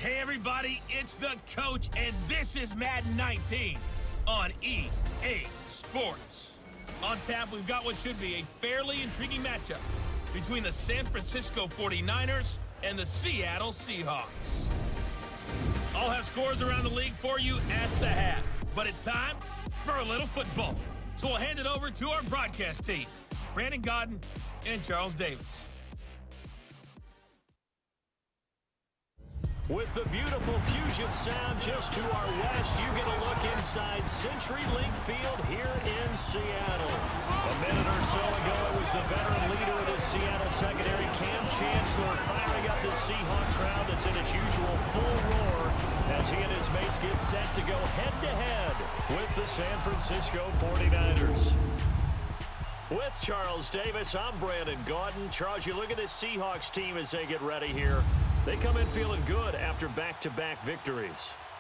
Hey everybody, it's the coach, and this is Madden 19 on EA Sports. On tap, we've got what should be a fairly intriguing matchup between the San Francisco 49ers and the Seattle Seahawks. I'll have scores around the league for you at the half, but it's time for a little football. So we'll hand it over to our broadcast team, Brandon Godden and Charles Davis. With the beautiful Puget Sound just to our west, you get a look inside CenturyLink Field here in Seattle. A minute or so ago, it was the veteran leader of the Seattle secondary, Cam Chancellor, firing up the Seahawk crowd that's in its usual full roar as he and his mates get set to go head-to-head with the San Francisco 49ers. With Charles Davis, I'm Brandon Godden. Charles, you look at this Seahawks team as they get ready here. They come in feeling good after back-to-back victories.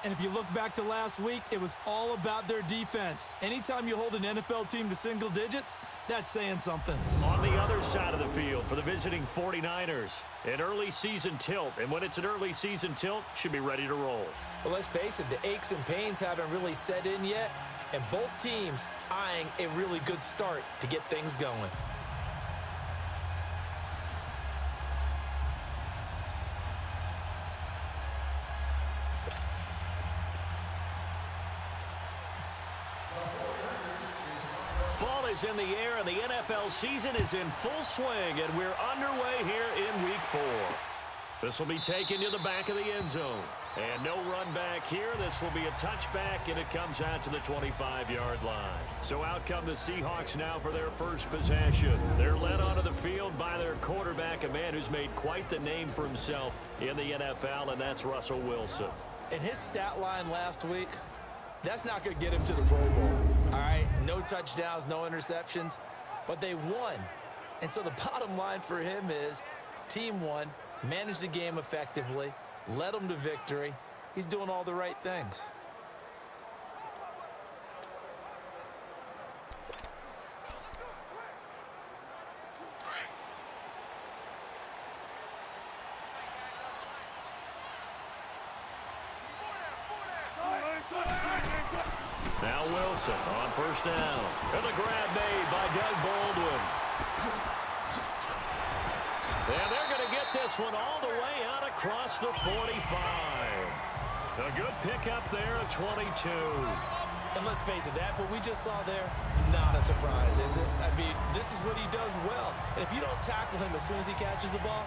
And if you look back to last week, it was all about their defense. Anytime you hold an NFL team to single digits, that's saying something. On the other side of the field for the visiting 49ers, an early season tilt. And when it's an early season tilt, should be ready to roll. Well, let's face it, the aches and pains haven't really set in yet. And both teams eyeing a really good start to get things going. Fall is in the air, and the NFL season is in full swing, and we're underway here in Week 4. This will be taken to the back of the end zone. And no run back here. This will be a touchback, and it comes out to the 25-yard line. So out come the Seahawks now for their first possession. They're led onto the field by their quarterback, a man who's made quite the name for himself in the NFL, and that's Russell Wilson. And his stat line last week, that's not going to get him to the Pro Bowl. All right, no touchdowns, no interceptions, but they won. And so the bottom line for him is team won, managed the game effectively, led them to victory. He's doing all the right things. Now Wilson on first down. And the grab made by Doug Baldwin. And they're going to get this one all the way out across the 45. A good pickup there at 22. And let's face it, what we just saw there, not a surprise, is it? I mean, this is what he does well. And if you don't tackle him as soon as he catches the ball,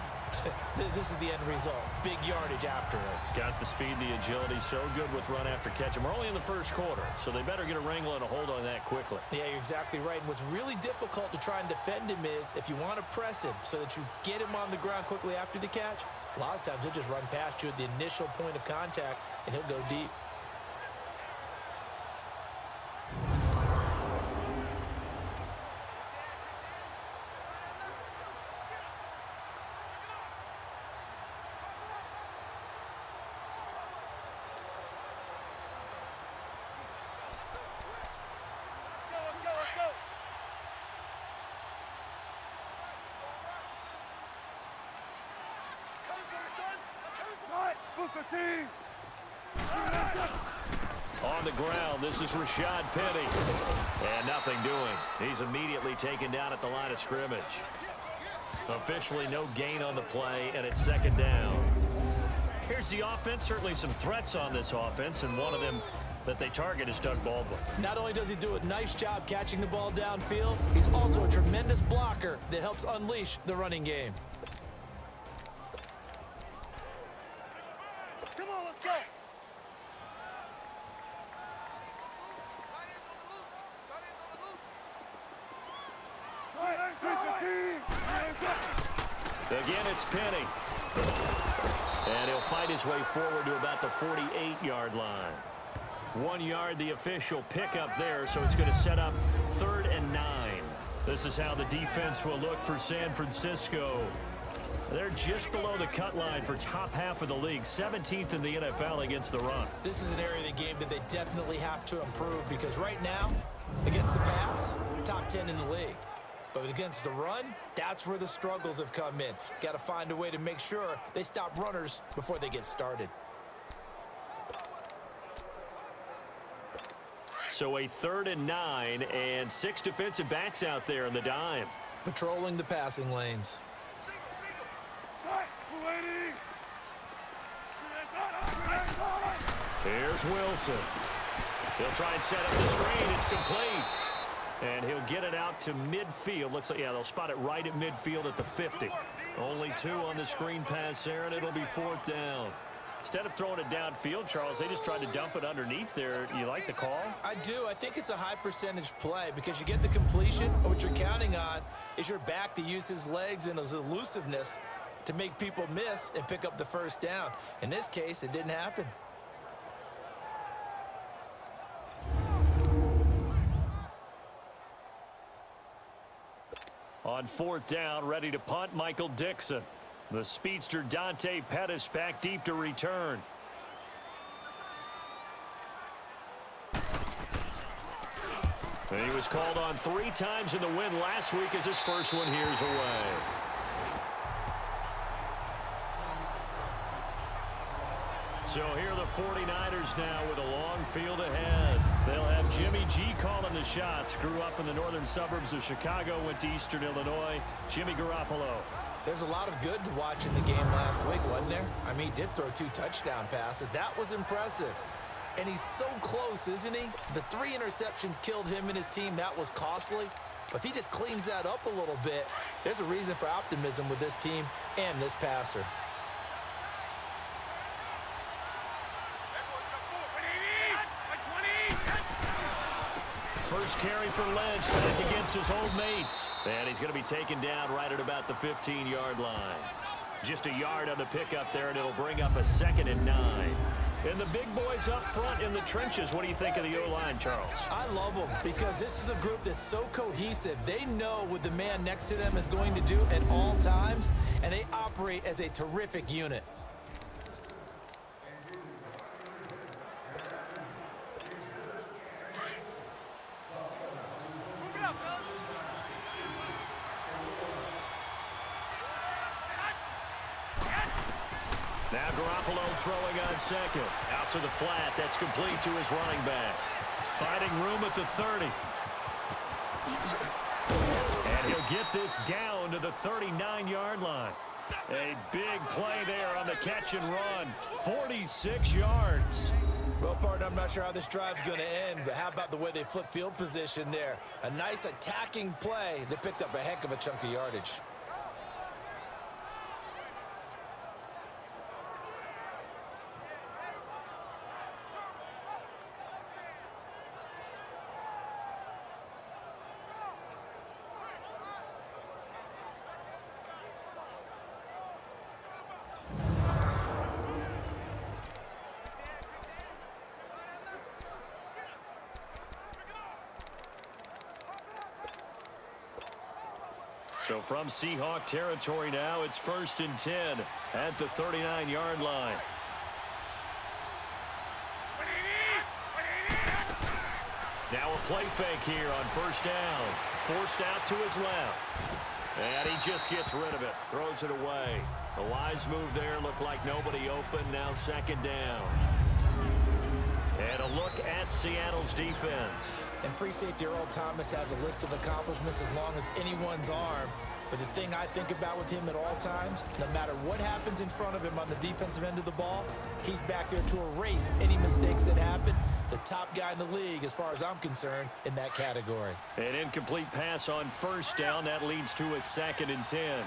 this is the end result. Big yardage afterwards. Got the speed, the agility, so good with run after catch. And we're only in the first quarter, so they better get a wrangle and a hold on that quickly. Yeah, you're exactly right. And what's really difficult to try and defend him is if you want to press him so that you get him on the ground quickly after the catch, a lot of times he'll just run past you at the initial point of contact, and he'll go deep. On the ground, this is Rashad Penny. And nothing doing. He's immediately taken down at the line of scrimmage. Officially no gain on the play, and it's second down. Here's the offense. Certainly some threats on this offense, and one of them that they target is Doug Baldwin. Not only does he do a nice job catching the ball downfield, he's also a tremendous blocker that helps unleash the running game. Again, it's Penny. And he'll fight his way forward to about the 48-yard line. 1 yard, the official pickup there, so it's going to set up 3rd and 9. This is how the defense will look for San Francisco. They're just below the cut line for top half of the league, 17th in the NFL against the run. This is an area of the game that they definitely have to improve because right now, against the pass, top 10 in the league. But against the run, that's where the struggles have come in. Got to find a way to make sure they stop runners before they get started. So a 3rd and 9 and 6 defensive backs out there in the dime. Patrolling the passing lanes. Here's Wilson. He'll try and set up the screen. It's complete. And he'll get it out to midfield. Looks like, yeah, they'll spot it right at midfield at the 50. Only 2 on the screen pass there, and it'll be 4th down. Instead of throwing it downfield, Charles, they just tried to dump it underneath there. You like the call? I do. I think it's a high percentage play because you get the completion, but what you're counting on is your back to use his legs and his elusiveness to make people miss and pick up the 1st down. In this case, it didn't happen. On 4th down, ready to punt, Michael Dixon. The speedster Dante Pettis back deep to return. And he was called on 3 times in the win last week as his first one here's away. So here are the 49ers now with a long field ahead. They'll have Jimmy G calling the shots. Grew up in the northern suburbs of Chicago, went to Eastern Illinois. Jimmy Garoppolo. There's a lot of good to watch in the game last week, wasn't there? I mean, he did throw 2 touchdown passes. That was impressive. And he's so close, isn't he? The 3 interceptions killed him and his team. That was costly. But if he just cleans that up a little bit, there's a reason for optimism with this team and this passer. First carry for Lynch back against his old mates. And he's going to be taken down right at about the 15-yard line. Just a yard on the pickup there, and it'll bring up a 2nd and 9. And the big boys up front in the trenches. What do you think of the O-line, Charles? I love them because this is a group that's so cohesive. They know what the man next to them is going to do at all times, and they operate as a terrific unit. Now Garoppolo throwing on 2nd. Out to the flat. That's complete to his running back. Finding room at the 30. And he'll get this down to the 39-yard line. A big play there on the catch and run. 46 yards. Well, partner, I'm not sure how this drive's going to end, but how about the way they flip field position there? A nice attacking play that picked up a heck of a chunk of yardage. So from Seahawk territory now, it's 1st and 10 at the 39-yard line. Now a play fake here on 1st down. Forced out to his left. And he just gets rid of it. Throws it away. A wise move there. Looked like nobody open. Now 2nd down. And a look at Seattle's defense. And free safety Earl Thomas has a list of accomplishments as long as anyone's arm. But the thing I think about with him at all times, no matter what happens in front of him on the defensive end of the ball, he's back there to erase any mistakes that happen. The top guy in the league, as far as I'm concerned, in that category. An incomplete pass on 1st down. That leads to a 2nd and 10.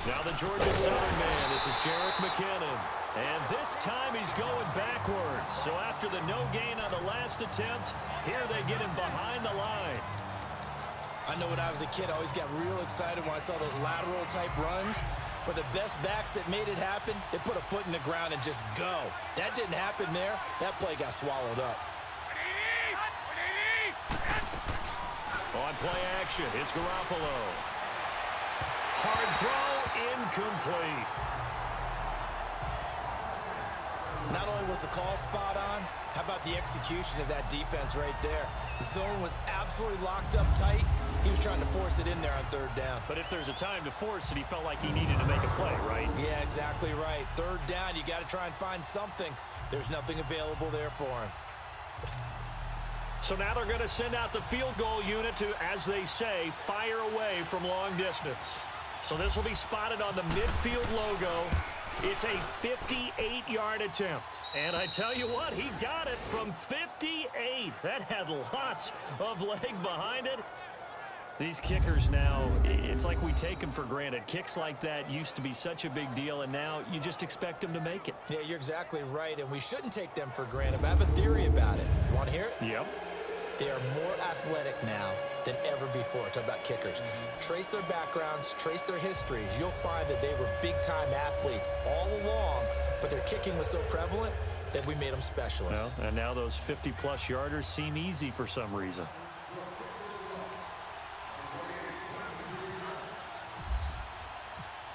Now the Georgia Southern man. This is Jerick McKinnon. And this time he's going backwards. So after the no gain on the last attempt, here they get him behind the line. I know when I was a kid, I always got real excited when I saw those lateral type runs. But the best backs that made it happen, they put a foot in the ground and just go. That didn't happen there. That play got swallowed up. On play action, it's Garoppolo. Hard throw, incomplete. Not only was the call spot on, how about the execution of that defense right there? The zone was absolutely locked up tight. He was trying to force it in there on 3rd down. But if there's a time to force it, he felt like he needed to make a play, right? Yeah, exactly right. 3rd down, you got to try and find something. There's nothing available there for him. So now they're going to send out the field goal unit to, as they say, fire away from long distance. So this will be spotted on the midfield logo. It's a 58-yard attempt. And I tell you what, he got it from 58. That had lots of leg behind it. These kickers now, it's like we take them for granted. Kicks like that used to be such a big deal, and now you just expect them to make it. Yeah, you're exactly right, and we shouldn't take them for granted. But I have a theory about it. You want to hear it? Yep. They are more athletic now than ever before. Talk about kickers. Trace their backgrounds, trace their histories. You'll find that they were big-time athletes all along, but their kicking was so prevalent that we made them specialists. Well, and now those 50-plus yarders seem easy for some reason.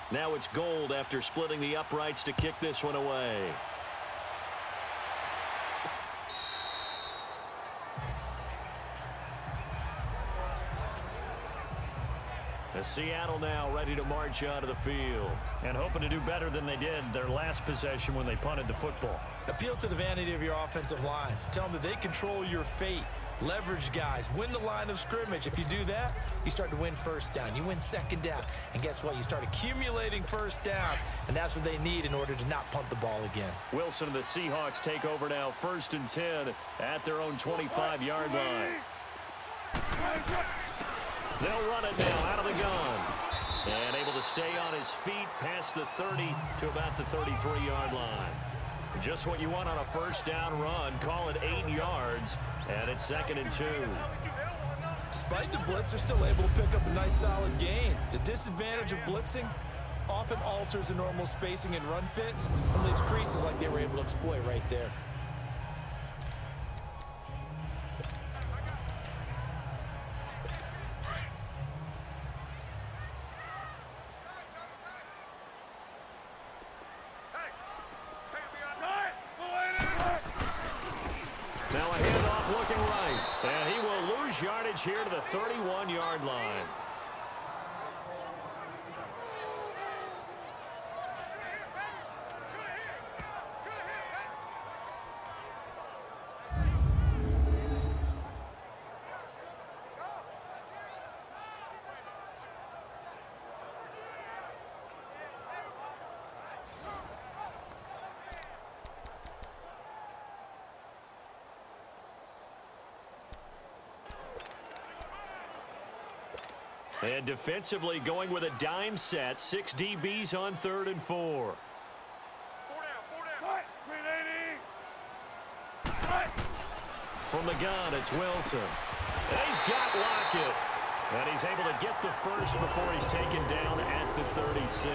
Now it's Gold after splitting the uprights to kick this one away. The Seattle now ready to march out of the field and hoping to do better than they did their last possession when they punted the football. Appeal to the vanity of your offensive line. Tell them that they control your fate. Leverage guys. Win the line of scrimmage. If you do that, you start to win first down. You win second down. And guess what? You start accumulating first downs, and that's what they need in order to not punt the ball again. Wilson and the Seahawks take over now, 1st and 10 at their own 25-yard line. They'll run it now out of the gun. And able to stay on his feet past the 30 to about the 33-yard line. Just what you want on a first down run. Call it 8 yards, and it's 2nd and 2. Despite the blitz, they're still able to pick up a nice solid gain. The disadvantage of blitzing often alters the normal spacing and run fits and leaves creases like they were able to exploit right there. Now a handoff looking right. And he will lose yardage here to the 31-yard line. And defensively going with a dime set. 6 DBs on 3rd and 4. From the gun, it's Wilson. And he's got Lockett. And he's able to get the first before he's taken down at the 36.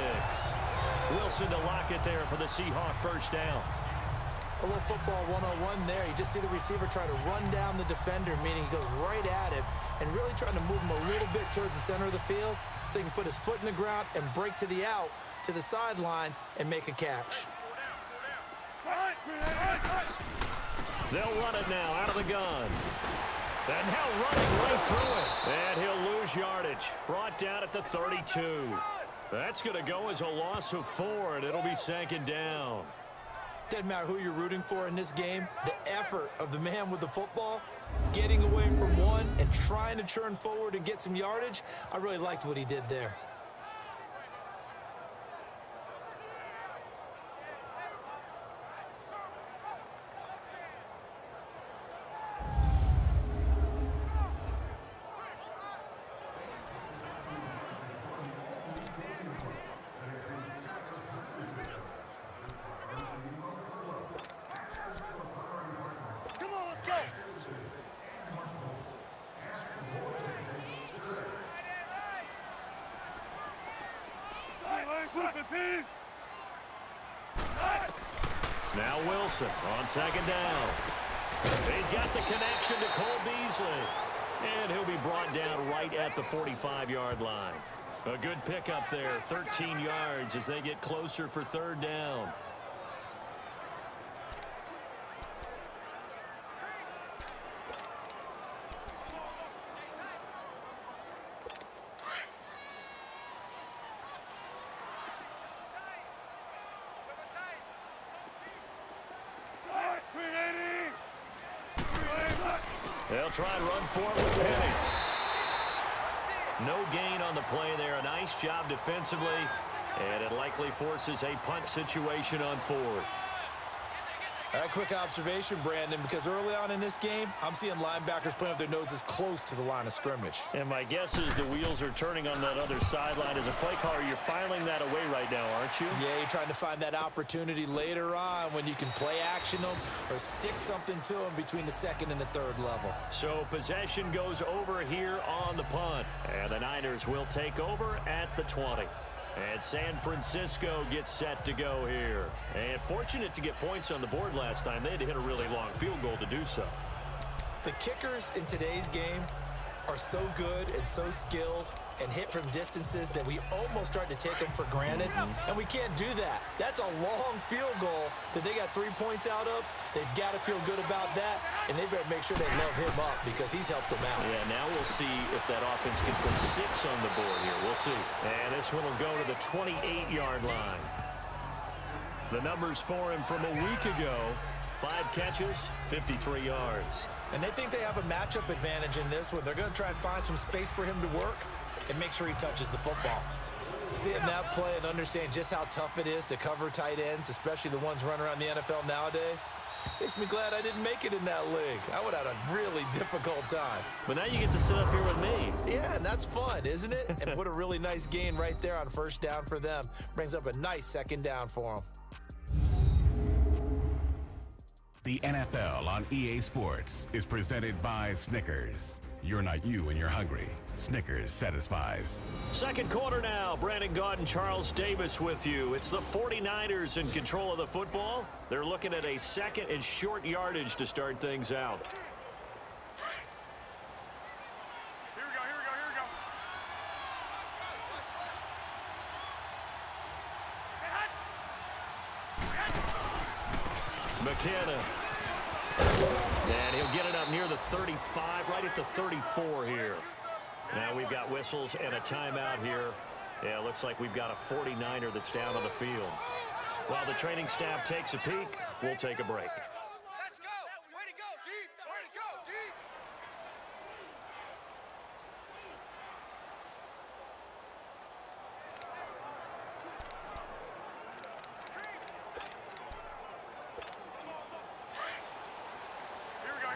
Wilson to Lockett there for the Seahawk first down. A little football 101 there. You just see the receiver try to run down the defender, meaning he goes right at him and really trying to move him a little bit towards the center of the field so he can put his foot in the ground and break to the out, to the sideline, and make a catch. They'll run it now out of the gun. And now running right through it. And he'll lose yardage. Brought down at the 32. That's going to go as a loss of 4, and it'll be 2nd down. Doesn't matter who you're rooting for in this game. The effort of the man with the football, getting away from one and trying to churn forward and get some yardage, I really liked what he did there. Now Wilson on 2nd down. He's got the connection to Cole Beasley. And he'll be brought down right at the 45-yard line. A good pickup there, 13 yards as they get closer for 3rd down. try and run for it with Penny. No gain on the play there. A nice job defensively, and it likely forces a punt situation on 4th. A quick observation, Brandon, because early on in this game, I'm seeing linebackers playing with their noses close to the line of scrimmage. And my guess is the wheels are turning on that other sideline. As a play caller, you're filing that away right now, aren't you? Yeah, you're trying to find that opportunity later on when you can play action them or stick something to them between the 2nd and the 3rd level. So possession goes over here on the punt. And the Niners will take over at the 20. And San Francisco gets set to go here. And fortunate to get points on the board last time. They had to hit a really long field goal to do so. The kickers in today's game are so good and so skilled and hit from distances that we almost start to take them for granted, and we can't do that. That's a long field goal that they got 3 points out of. They've got to feel good about that, and they better make sure they love him up because he's helped them out. Yeah, now we'll see if that offense can put 6 on the board here. We'll see. And this one will go to the 28-yard line. The numbers for him from a week ago: 5 catches, 53 yards. And they think they have a matchup advantage in this one. They're going to try and find some space for him to work and make sure he touches the football. Seeing that play and understand just how tough it is to cover tight ends, especially the ones running around the NFL nowadays, makes me glad I didn't make it in that league. I would have had a really difficult time. But now you get to sit up here with me. Yeah, and that's fun, isn't it? And what a really nice gain right there on 1st down for them. Brings up a nice 2nd down for them. The NFL on EA Sports is presented by Snickers. You're not you when you're hungry. Snickers satisfies. 2nd quarter now. Brandon Gaud and Charles Davis with you. It's the 49ers in control of the football. They're looking at a 2nd and short yardage to start things out. Here we go. McKenna. And he'll get it up near the 35, right at the 34 here. Now we've got whistles and a timeout here. Yeah, looks like we've got a 49er that's down on the field. While the training staff takes a peek, we'll take a break. Let's go. Way to go, D. Way to go, D. Here we go.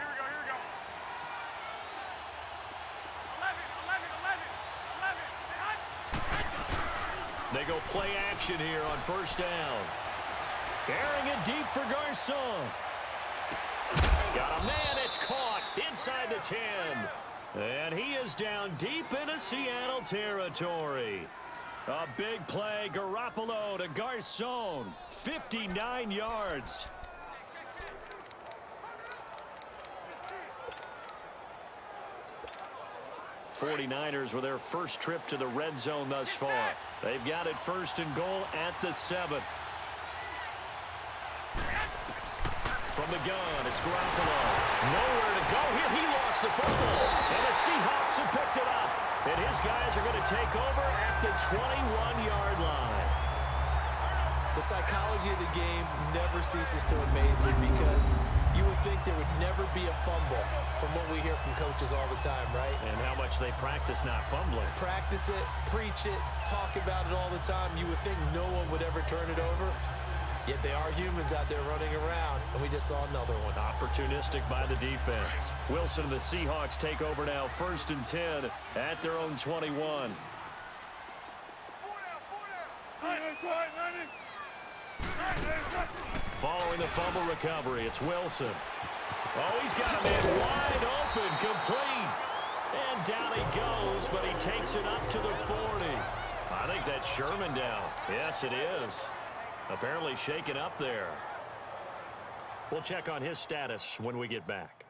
11. They go play action here on 1st down. Airing it deep for Garcon. Got a man, it's caught inside the 10. And he is down deep into Seattle territory. A big play, Garoppolo to Garcon. 59 yards. '49ers with their first trip to the red zone thus far. They've got it 1st and goal at the 7. From the gun, it's Garoppolo. Nowhere to go here. He lost the football. And the Seahawks have picked it up. And his guys are going to take over at the 21-yard line. The psychology of the game never ceases to amaze me because you would think there would never be a fumble from what we hear from coaches all the time, right? And how much they practice not fumbling. Practice it, preach it, talk about it all the time. You would think no one would ever turn it over. Yet they are humans out there running around, and we just saw another one. Opportunistic by the defense. Wilson and the Seahawks take over now, 1st and 10 at their own 21. Following the fumble recovery, it's Wilson. Oh, he's got a man wide open, complete. And down he goes, but he takes it up to the 40. I think that's Sherman down. Yes, it is. Apparently shaken up there. We'll check on his status when we get back.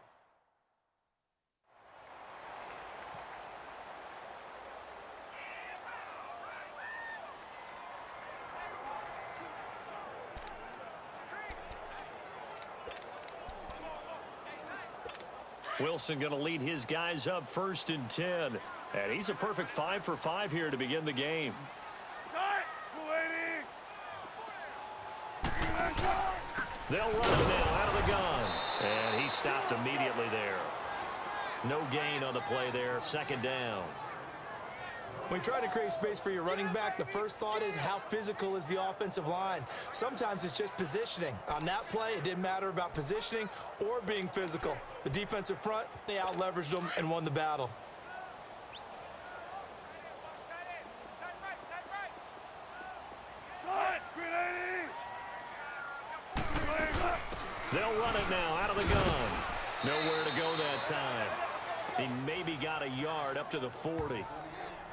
Wilson going to lead his guys up 1st and 10. And he's a perfect 5 for 5 here to begin the game. They'll run it now out of the gun. And he stopped immediately there. No gain on the play there. Second down. When you try to create space for your running back, the first thought is how physical is the offensive line. Sometimes it's just positioning. On that play, it didn't matter about positioning or being physical. The defensive front, they out-leveraged them and won the battle. They'll run it now out of the gun. Nowhere to go that time. He maybe got a yard up to the 40.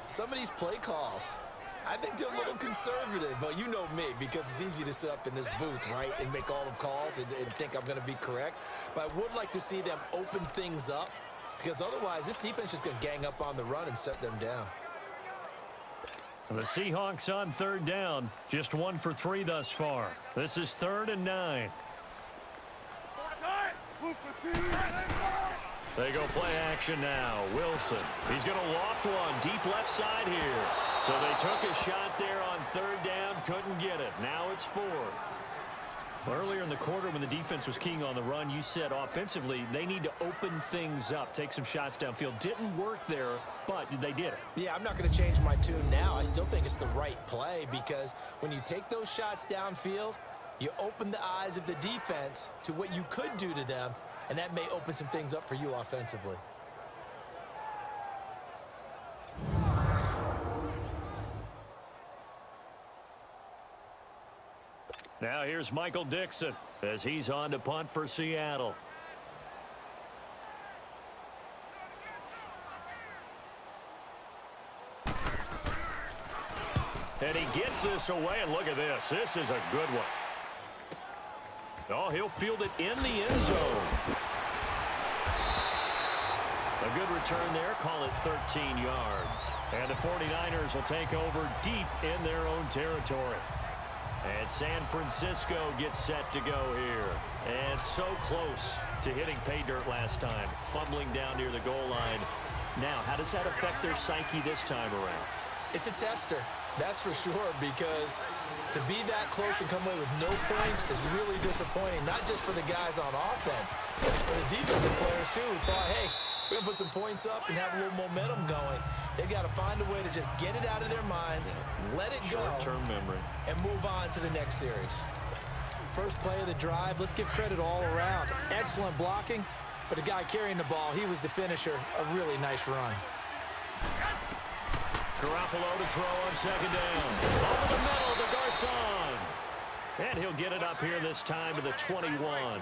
Some of these play calls, I think they're a little conservative, but you know me, because it's easy to sit up in this booth, right, and make all the calls and think I'm going to be correct. But I would like to see them open things up, because otherwise this defense is just going to gang up on the run and shut them down. The Seahawks on third down, just 1 for 3 thus far. This is 3rd and 9. They go play action now. Wilson. He's going to loft one deep left side here. So they took a shot there on 3rd down. Couldn't get it. Now it's 4th. Earlier in the quarter when the defense was keying on the run, you said offensively they need to open things up, take some shots downfield. Didn't work there, but they did it. Yeah, I'm not going to change my tune now. I still think it's the right play because when you take those shots downfield, you open the eyes of the defense to what you could do to them, and that may open some things up for you offensively. Now here's Michael Dixon as he's on to punt for Seattle. And he gets this away, and look at this. This is a good one. Oh, he'll field it in the end zone. A good return there. Call it 13 yards. And the 49ers will take over deep in their own territory. And San Francisco gets set to go here. And so close to hitting pay dirt last time. Fumbling down near the goal line. Now, how does that affect their psyche this time around? It's a tester, that's for sure, because to be that close and come away with no points is really disappointing, not just for the guys on offense, but for the defensive players, too, who thought, hey, we're going to put some points up and have a little momentum going. They've got to find a way to just get it out of their minds, let it go, short-term memory, and move on to the next series. First play of the drive, let's give credit all around. Excellent blocking, but the guy carrying the ball, he was the finisher. A really nice run. Garoppolo to throw on second down. Over the middle to Garcon. And he'll get it up here this time to the 21.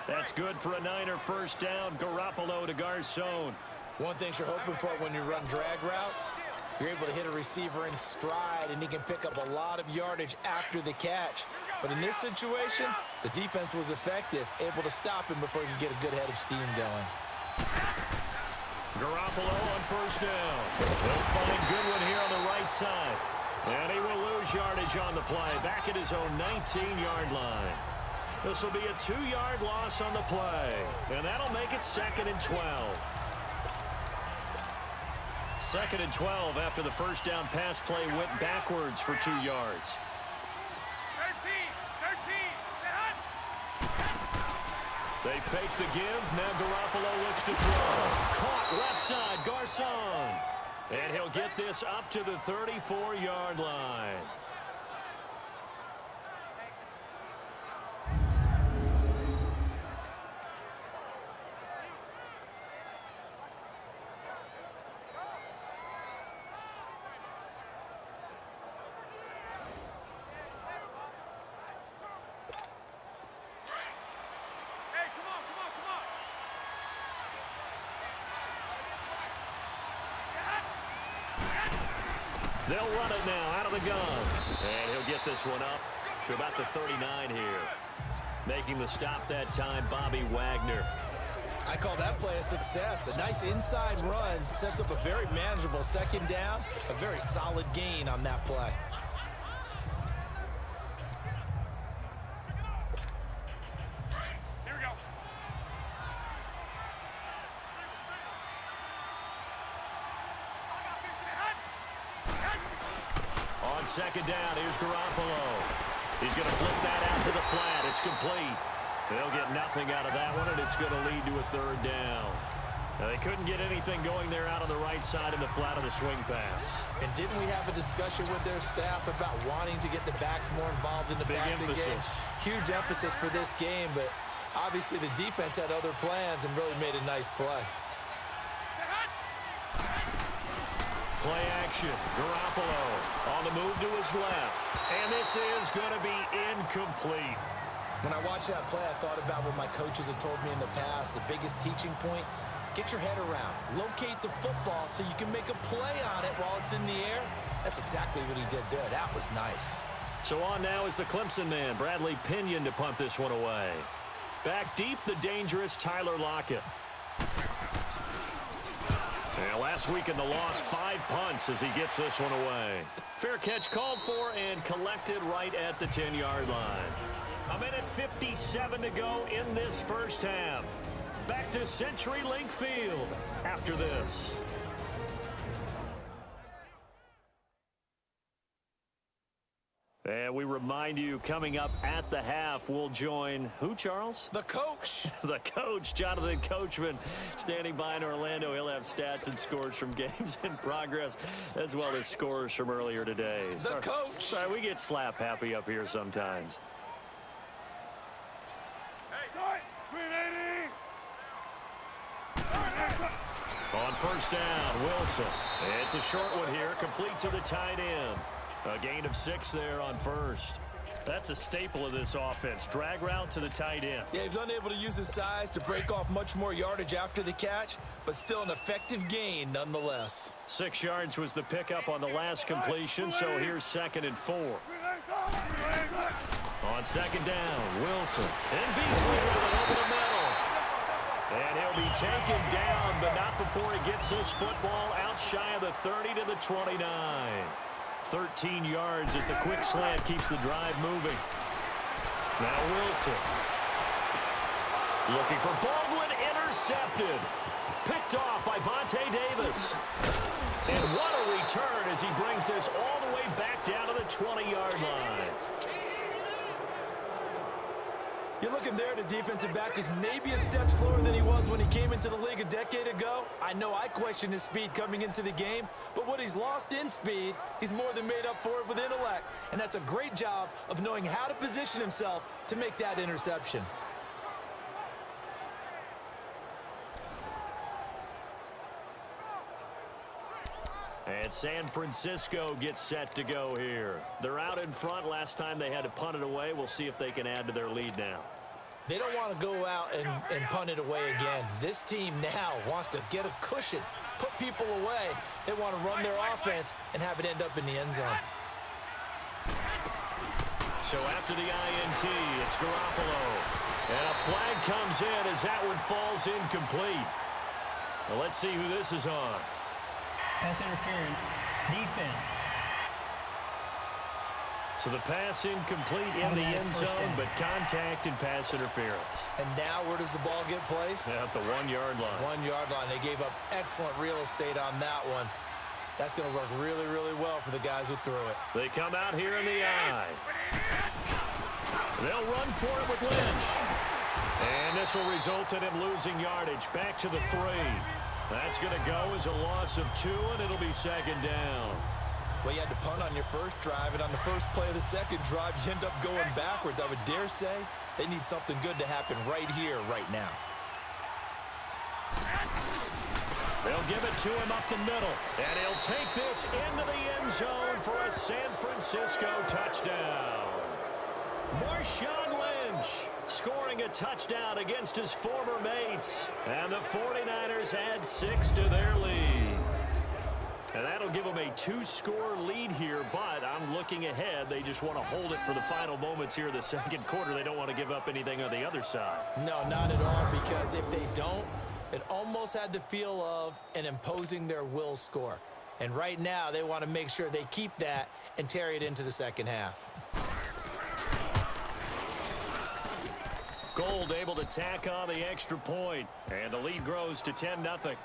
That's good for a Niner first down. Garoppolo to Garcon. One thing you're hoping for when you run drag routes, you're able to hit a receiver in stride, and he can pick up a lot of yardage after the catch. But in this situation, the defense was effective, able to stop him before he could get a good head of steam going. Garoppolo on first down. They'll find Goodwin here on the right side. And he will lose yardage on the play. Back at his own 19-yard line. This will be a 2-yard loss on the play. And that'll make it 2nd and 12. 2nd and 12 after the first down pass play went backwards for 2 yards. 13. They fake the give. Now Garoppolo looks to throw. Caught left side, Garcon. And he'll get this up to the 34-yard line. They'll run it now out of the gun. And he'll get this one up to about the 39 here. Making the stop that time, Bobby Wagner. I call that play a success. A nice inside run sets up a very manageable second down. A very solid gain on that play. Here we go. On second down, here's Garoppolo. He's going to flip that out to the flat. It's complete. They'll get nothing out of that one, and it's going to lead to a 3rd down. They couldn't get anything going there out on the right side in the flat of the swing pass. And didn't we have a discussion with their staff about wanting to get the backs more involved in the passing game? Huge emphasis for this game, but obviously the defense had other plans and really made a nice play. Play action. Garoppolo on the move to his left. And this is going to be incomplete. When I watched that play, I thought about what my coaches had told me in the past. The biggest teaching point, get your head around. Locate the football so you can make a play on it while it's in the air. That's exactly what he did there. That was nice. So on now is the Clemson man, Bradley Pinion, to punt this one away. Back deep, the dangerous Tyler Lockett. And last week in the loss, 5 punts as he gets this one away. Fair catch called for and collected right at the 10-yard line. 1:57 to go in this first half. Back to CenturyLink Field after this. And we remind you, coming up at the half, we'll join who, Charles? The coach. The coach, Jonathan Coachman, standing by in Orlando. He'll have stats and scores from games in progress, as well as scores from earlier today. The coach. Sorry, we get slap happy up here sometimes. On first down, Wilson. It's a short one here, complete to the tight end. A gain of 6 there on first. That's a staple of this offense. Drag route to the tight end. Yeah, he was unable to use his size to break off much more yardage after the catch, but still an effective gain nonetheless. 6 yards was the pickup on the last completion, so here's 2nd and 4. On second down, Wilson. And Beasley with it over the middle. And he'll be taken down, but not before he gets this football out shy of the 30 to the 29. 13 yards as the quick slant keeps the drive moving. Now Wilson. Looking for Baldwin, intercepted. Picked off by Vontae Davis. And what a return as he brings this all the way back down to the 20-yard line. You're looking there at a defensive back who's maybe a step slower than he was when he came into the league a decade ago. I know I questioned his speed coming into the game, but what he's lost in speed, he's more than made up for it with intellect. And that's a great job of knowing how to position himself to make that interception. And San Francisco gets set to go here. They're out in front. Last time they had to punt it away. We'll see if they can add to their lead now. They don't want to go out and punt it away again. This team now wants to get a cushion, put people away. They want to run their offense and have it end up in the end zone. So after the INT, it's Garoppolo. And a flag comes in as that one falls incomplete. Well, let's see who this is on. Pass interference, defense. So the pass incomplete in the end zone, but contact and pass interference. And now where does the ball get placed? At the 1-yard line. 1-yard line. They gave up excellent real estate on that one. That's going to work really, really well for the guys who threw it. They come out here in the eye. They'll run for it with Lynch. And this will result in him losing yardage. Back to the 3. That's going to go as a loss of 2, and it'll be second down. Well, you had to punt on your first drive, and on the first play of the second drive, you end up going backwards. I would dare say they need something good to happen right here, right now. They'll give it to him up the middle, and he'll take this into the end zone for a San Francisco touchdown. Marshawn Lynch scoring a touchdown against his former mates. And the 49ers add 6 to their lead. And that'll give them a 2-score lead here, but I'm looking ahead. They just want to hold it for the final moments here of the second quarter. They don't want to give up anything on the other side. No, not at all, because if they don't, it almost had the feel of an imposing their will score. And right now, they want to make sure they keep that and carry it into the second half. Gold able to tack on the extra point, and the lead grows to 10-0.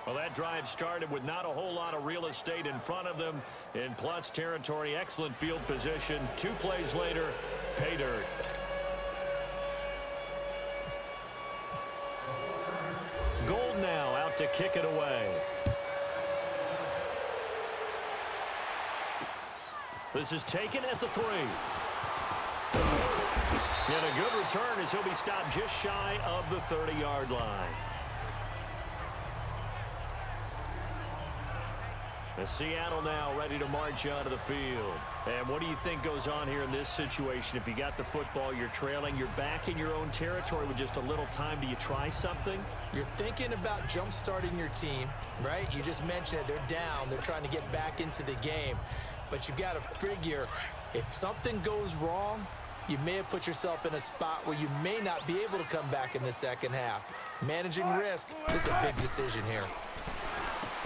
Well, that drive started with not a whole lot of real estate in front of them. In plus territory, excellent field position. 2 plays later, pay dirt. out to kick it away. This is taken at the 3. And a good return as he'll be stopped just shy of the 30-yard line. The Seattle now ready to march onto the field. And what do you think goes on here in this situation? If you got the football, you're trailing, you're back in your own territory with just a little time. Do you try something? You're thinking about jump-starting your team, right? You just mentioned it. They're down. They're trying to get back into the game. But you've got to figure, if something goes wrong, you may have put yourself in a spot where you may not be able to come back in the second half. Managing risk, this is a big decision here.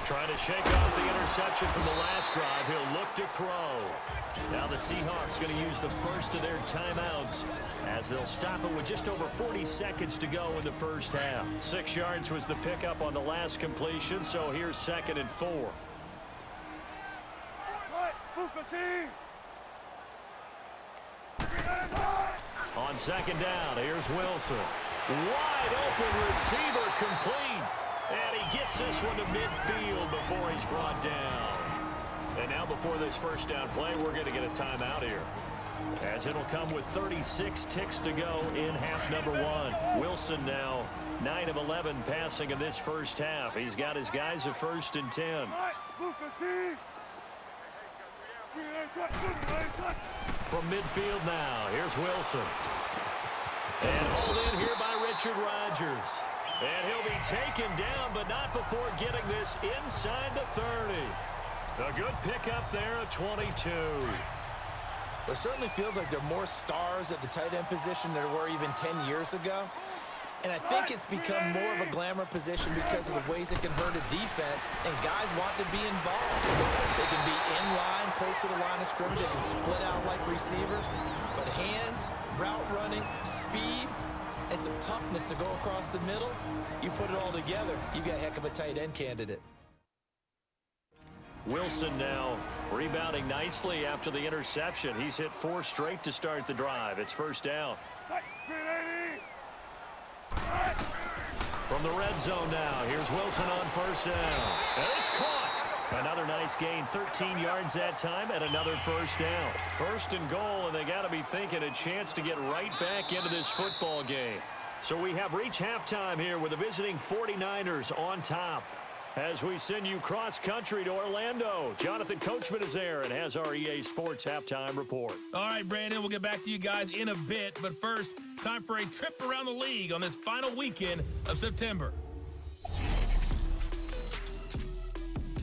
Trying to shake off the interception from the last drive. He'll look to throw. Now the Seahawks going to use the first of their timeouts as they'll stop it with just over 40 seconds to go in the first half. 6 yards was the pickup on the last completion, so here's 2nd and 4. On 2nd down, here's Wilson. Wide open receiver complete. And he gets this one to midfield before he's brought down. And now before this first down play, we're going to get a timeout here, as it'll come with 36 ticks to go in half number 1. Wilson now 9 of 11 passing in this first half. He's got his guys at 1st and 10. From midfield now, here's Wilson. And hauled in here by Richard Rodgers. And he'll be taken down, but not before getting this inside the 30. A good pickup there at 22. It certainly feels like there are more stars at the tight end position than there were even 10 years ago. And I think it's become more of a glamour position because of the ways it can hurt a defense, and guys want to be involved. They can be in line, close to the line of scrimmage. They can split out like receivers. But hands, route running, speed, and some toughness to go across the middle, you put it all together, you got a heck of a tight end candidate. Wilson now rebounding nicely after the interception. He's hit 4 straight to start the drive. It's first down. From the red zone now, here's Wilson on first down. And it's caught. Another nice gain, 13 yards that time, and another first down. 1st and goal, and they got to be thinking a chance to get right back into this football game. So we have reached halftime here with the visiting 49ers on top. As we send you cross-country to Orlando, Jonathan Coachman is there and has our EA Sports halftime report. All right, Brandon, we'll get back to you guys in a bit. But first, time for a trip around the league on this final weekend of September.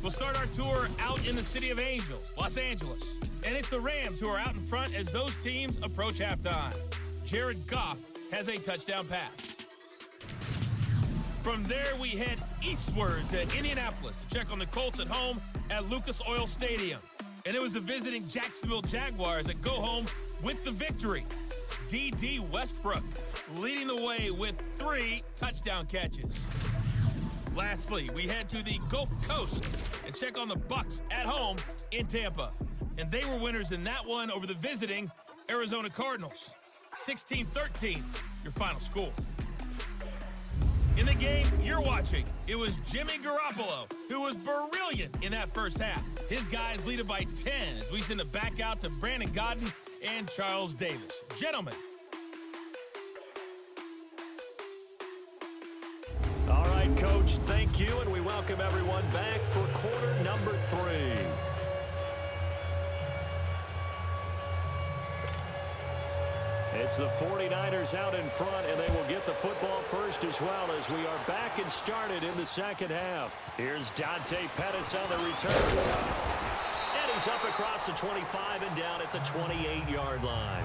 We'll start our tour out in the city of Angels, Los Angeles. And it's the Rams who are out in front as those teams approach halftime. Jared Goff has a touchdown pass. From there, we head eastward to Indianapolis to check on the Colts at home at Lucas Oil Stadium. And it was the visiting Jacksonville Jaguars that go home with the victory. D.D. Westbrook leading the way with 3 touchdown catches. Lastly, we head to the Gulf Coast and check on the Bucs at home in Tampa. And they were winners in that one over the visiting Arizona Cardinals. 16-13, your final score. In the game you're watching, it was Jimmy Garoppolo, who was brilliant in that first half. His guys lead it by 10 as we send it back out to Brandon Godden and Charles Davis. Gentlemen. All right, Coach, thank you, and we welcome everyone back for quarter number 3. It's the 49ers out in front, and they will get the football first as well as we are back and started in the second half. Here's Dante Pettis on the return. And he's up across the 25 and down at the 28-yard line.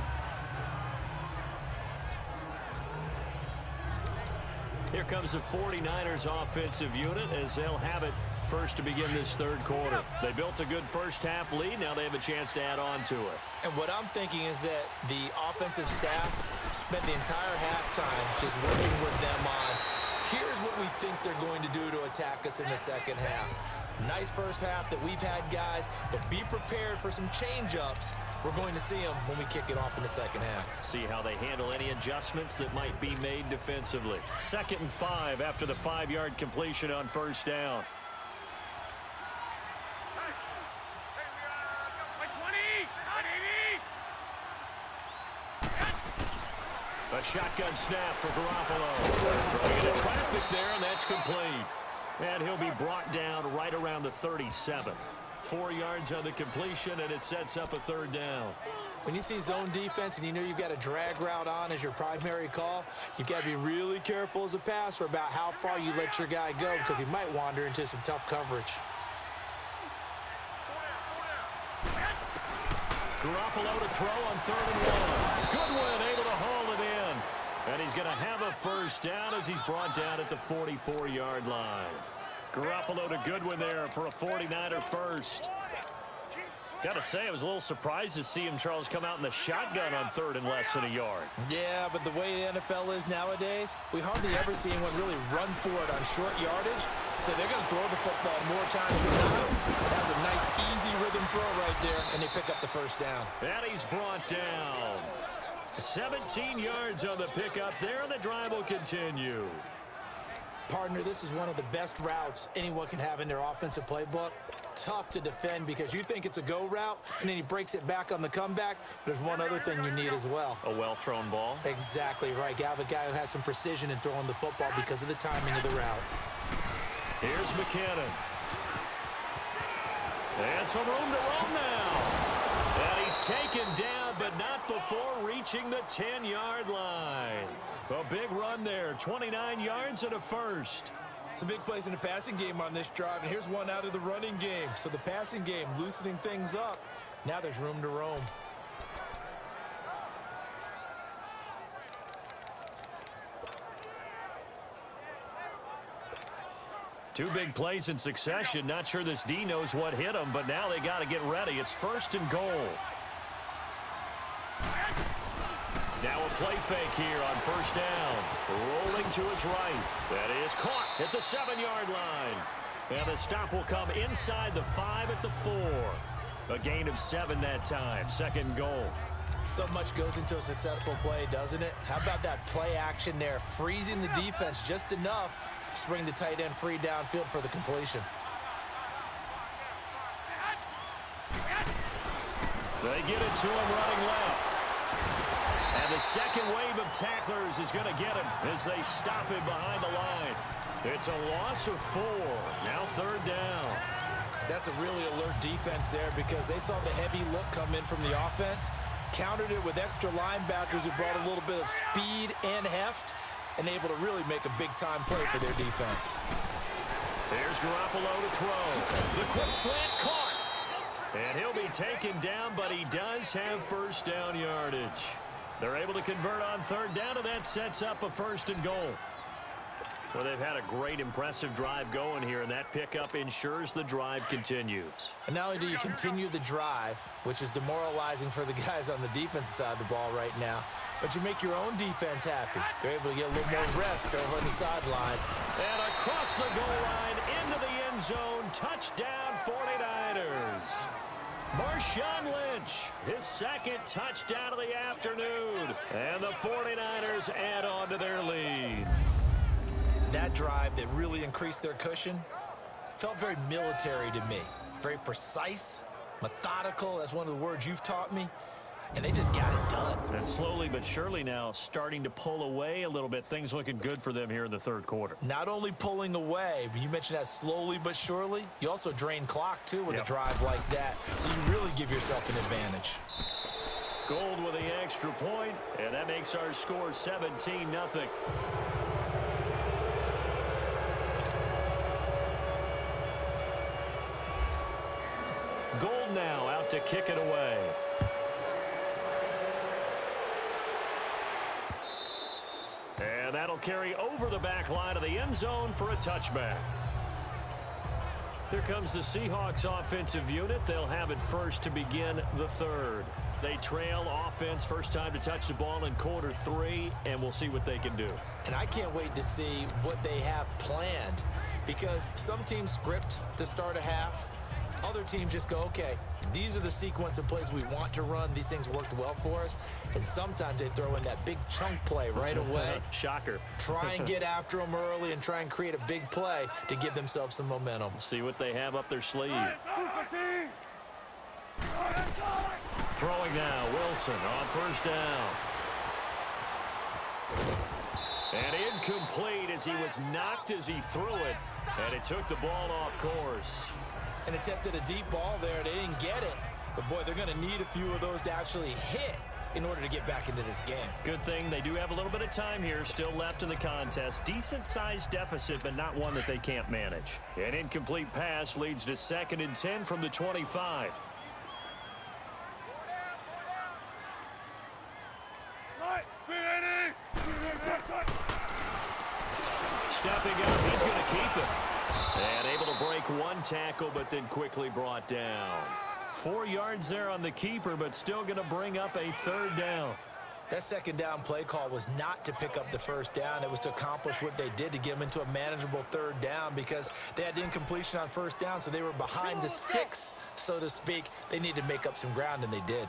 Here comes the 49ers offensive unit as they'll have it first to begin this third quarter. They built a good first half lead. Now they have a chance to add on to it. And what I'm thinking is that the offensive staff spent the entire halftime just working with them on, here's what we think they're going to do to attack us in the second half. Nice first half that we've had, guys, but be prepared for some change-ups. We're going to see them when we kick it off in the second half. See how they handle any adjustments that might be made defensively. 2nd and 5 after the 5-yard completion on first down. A shotgun snap for Garoppolo. Throwing into traffic there, and that's complete. And he'll be brought down right around the 37. 4 yards on the completion, and it sets up a 3rd down. When you see zone defense and you know you've got a drag route on as your primary call, you've got to be really careful as a passer about how far you let your guy go because he might wander into some tough coverage. Garoppolo to throw on 3rd and 1. Goodwin able to haul it in. And he's going to have a first down as he's brought down at the 44-yard line. Garoppolo to Goodwin there for a 49er first. Got to say, I was a little surprised to see him, Charles, come out in the shotgun on 3rd and less than a yard. Yeah, but the way the NFL is nowadays, we hardly ever see anyone really run for it on short yardage. So they're going to throw the football more times than not. That's a nice, easy rhythm throw right there, and they pick up the first down. And he's brought down. 17 yards on the pickup there, and the drive will continue. Partner, this is one of the best routes anyone can have in their offensive playbook. Tough to defend because you think it's a go route, and then he breaks it back on the comeback. There's one other thing you need as well. A well-thrown ball. Exactly right. You have a guy who has some precision in throwing the football because of the timing of the route. Here's McKinnon. And some room to roam now. And he's taken down, but not before reaching the 10-yard line. A big run there, 29 yards and a first. Some big plays in the passing game on this drive, and here's one out of the running game. So the passing game loosening things up. Now there's room to roam. Two big plays in succession. Not sure this D knows what hit him, but now they got to get ready. It's 1st and goal. Now a play fake here on first down. Rolling to his right. That is caught at the 7-yard line. And the stop will come inside the 5 at the 4. A gain of 7 that time. 2nd and goal. So much goes into a successful play, doesn't it? How about that play action there? Freezing the defense just enough to bring the tight end free downfield for the completion. They get it to him running left. And the second wave of tacklers is going to get him as they stop him behind the line. It's a loss of 4. Now 3rd down. That's a really alert defense there because they saw the heavy look come in from the offense, countered it with extra linebackers who brought a little bit of speed and heft, and able to really make a big-time play for their defense. There's Garoppolo to throw. The quick slant caught. And he'll be taken down, but he does have first down yardage. They're able to convert on 3rd down, and that sets up a 1st and goal. Well, they've had a great, impressive drive going here, and that pickup ensures the drive continues. And not only do you continue the drive, which is demoralizing for the guys on the defensive side of the ball right now, but you make your own defense happy. They're able to get a little more rest over on the sidelines. And across the goal line, into the end zone, touchdown 49ers. Marshawn Lynch, his 2nd touchdown of the afternoon. And the 49ers add on to their lead. That drive that really increased their cushion felt very military to me. Very precise, methodical. That's one of the words you've taught me. And they just got it done. And slowly but surely now starting to pull away a little bit. Things looking good for them here in the 3rd quarter. Not only pulling away, but you mentioned that slowly but surely. You also drain clock, too, with a drive like that. So you really give yourself an advantage. Gold with the extra point, and that makes our score 17-0. Gold now out to kick it away. And that'll carry over the back line of the end zone for a touchback. Here comes the Seahawks offensive unit. They'll have it first to begin the 3rd. They trail offense, first time to touch the ball in quarter 3, and we'll see what they can do. And I can't wait to see what they have planned, because some teams script to start a half. Other teams just go, okay, these are the sequence of plays we want to run. These things worked well for us. And sometimes they throw in that big chunk play right away. Shocker. Try and get after them early and try and create a big play to give themselves some momentum. See what they have up their sleeve. Throwing now, Wilson on first down. And incomplete as he was knocked as he threw it. And it took the ball off course. And attempted a deep ball there. They didn't get it. But, boy, they're going to need a few of those to actually hit in order to get back into this game. Good thing they do have a little bit of time here still left in the contest. Decent-sized deficit, but not one that they can't manage. An incomplete pass leads to 2nd and 10 from the 25. Stepping up, he's going to keep it. And able to break one tackle, but then quickly brought down. 4 yards there on the keeper, but still going to bring up a 3rd down. That 2nd down play call was not to pick up the 1st down. It was to accomplish what they did to get them into a manageable 3rd down, because they had incompletion on 1st down, so they were behind the sticks, so to speak. They needed to make up some ground, and they did.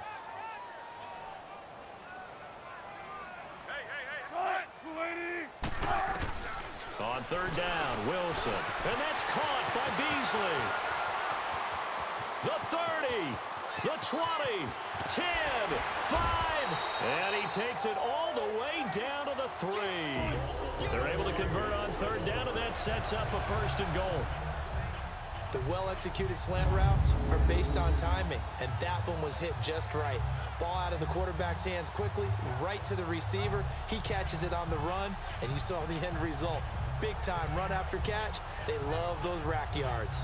On 3rd down, Wilson. And that's caught by Beasley. The 30, the 20, 10, 5. And he takes it all the way down to the 3. They're able to convert on 3rd down, and that sets up a 1st and goal. The well-executed slant routes are based on timing, and that one was hit just right. Ball out of the quarterback's hands quickly, right to the receiver. He catches it on the run, and you saw the end result. Big-time run after catch. They love those rack yards.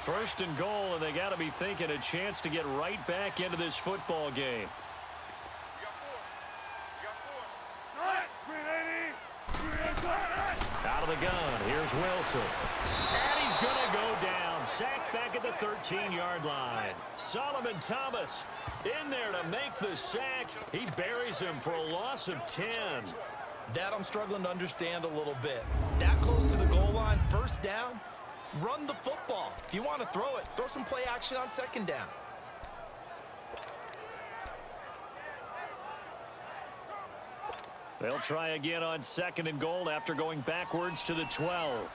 First and goal, and they got to be thinking a chance to get right back into this football game. Out of the gun, here's Wilson. And he's going to go down. Sacked back at the 13-yard line. Solomon Thomas in there to make the sack. He buries him for a loss of 10. That I'm struggling to understand a little bit. That close to the goal line, 1st down, run the football. If you want to throw it, throw some play action on 2nd down. They'll try again on 2nd and goal after going backwards to the 12.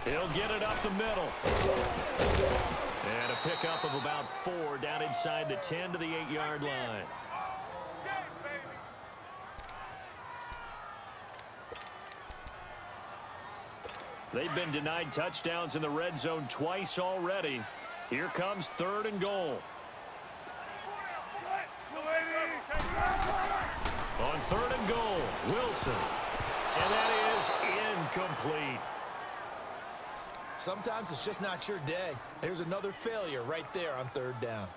He'll get it up the middle. And a pickup of about 4 down inside the 10 to the 8-yard line. They've been denied touchdowns in the red zone twice already. Here comes 3rd and goal. On 3rd and goal, Wilson. And that is incomplete. Sometimes it's just not your day. There's another failure right there on 3rd down.